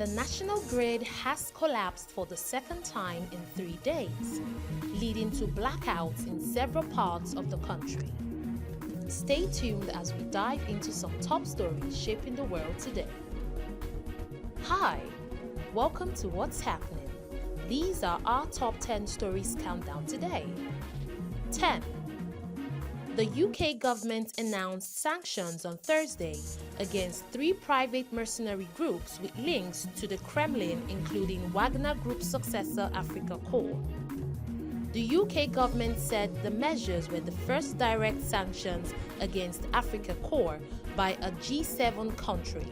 The national grid has collapsed for the second time in 3 days, leading to blackouts in several parts of the country. Stay tuned as we dive into some top stories shaping the world today. Hi, welcome to What's Happening. These are our top 10 stories countdown today. 10. The UK government announced sanctions on Thursday against 3 private mercenary groups with links to the Kremlin, including Wagner Group Successor Africa Corps. The UK government said the measures were the first direct sanctions against Africa Corps by a G7 country.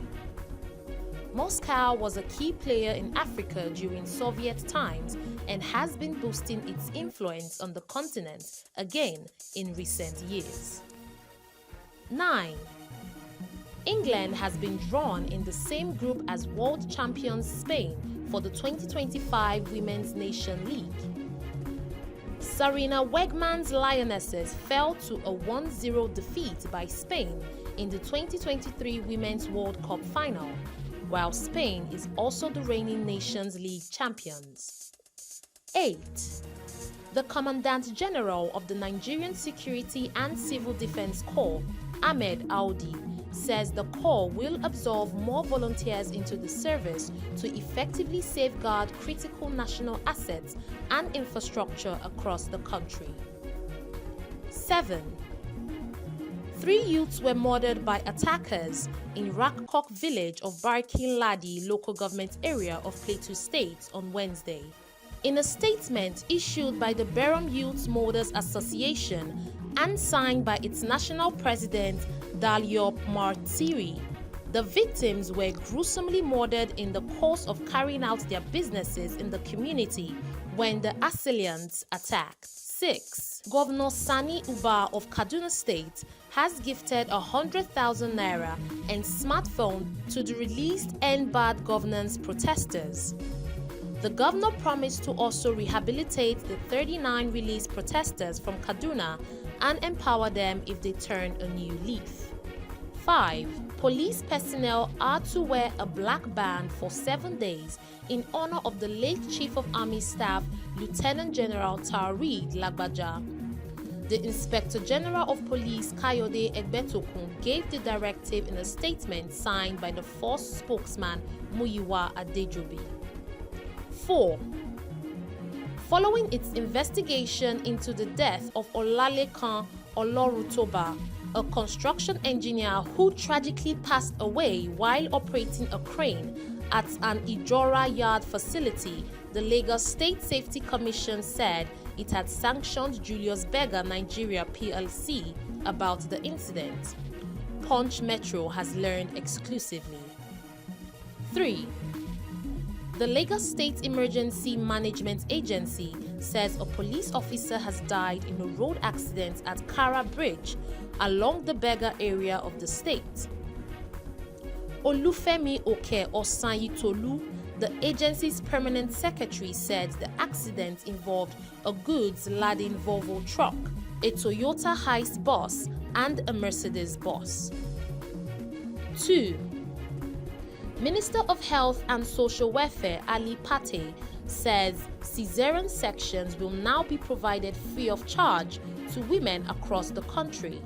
Moscow was a key player in Africa during Soviet times and has been boosting its influence on the continent again in recent years. 9. England has been drawn in the same group as world champions Spain for the 2025 Women's Nation League. Sarina Wegman's Lionesses fell to a 1-0 defeat by Spain in the 2023 Women's World Cup final, while Spain is also the reigning Nations League champions. 8. The Commandant General of the Nigerian Security and Civil Defense Corps, Ahmed Audi, says the Corps will absorb more volunteers into the service to effectively safeguard critical national assets and infrastructure across the country. 7. 3 youths were murdered by attackers in Rakok village of Barkin Ladi local government area of Plateau State on Wednesday. In a statement issued by the Berom Youth Mothers Association and signed by its national president Dalyop Martiri, the victims were gruesomely murdered in the course of carrying out their businesses in the community when the assailants attacked. 6. Governor Sani Uba of Kaduna State has gifted 100,000 naira and smartphone to the released End Bad Governance protesters. The governor promised to also rehabilitate the 39 released protesters from Kaduna and empower them if they turn a new leaf. 5. Police personnel are to wear a black band for 7 days in honor of the late Chief of Army Staff Lieutenant General Taoreed Lagbaja. The Inspector General of Police Kayode Egbetokun gave the directive in a statement signed by the force spokesman Muyiwa Adejobi. 4. Following its investigation into the death of Olalekan Olorutoba, a construction engineer who tragically passed away while operating a crane at an Ijora yard facility, the Lagos State Safety Commission said it had sanctioned Julius Berger Nigeria PLC about the incident. Punch Metro has learned exclusively. 3. The Lagos State Emergency Management Agency says a police officer has died in a road accident at Kara Bridge along the Berger area of the state. Olufemi Oke Osanyitolu, the agency's permanent secretary, said the accident involved a goods-laden Volvo truck, a Toyota Hiace bus, and a Mercedes bus. 2. Minister of Health and Social Welfare Ali Pate says cesarean sections will now be provided free of charge to women across the country.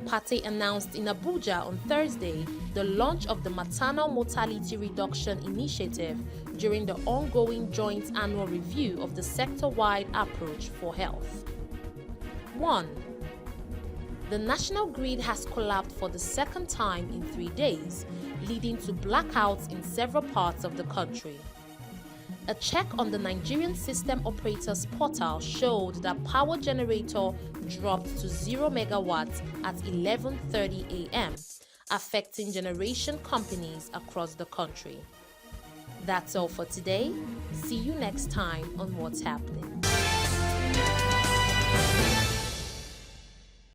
Pate announced in Abuja on Thursday the launch of the Maternal Mortality Reduction Initiative during the ongoing joint annual review of the sector-wide approach for health. 1. The national grid has collapsed for the second time in 3 days, leading to blackouts in several parts of the country. A check on the Nigerian System Operators portal showed that power generator dropped to 0 megawatts at 11:30 a.m., affecting generation companies across the country. That's all for today. See you next time on What's Happening.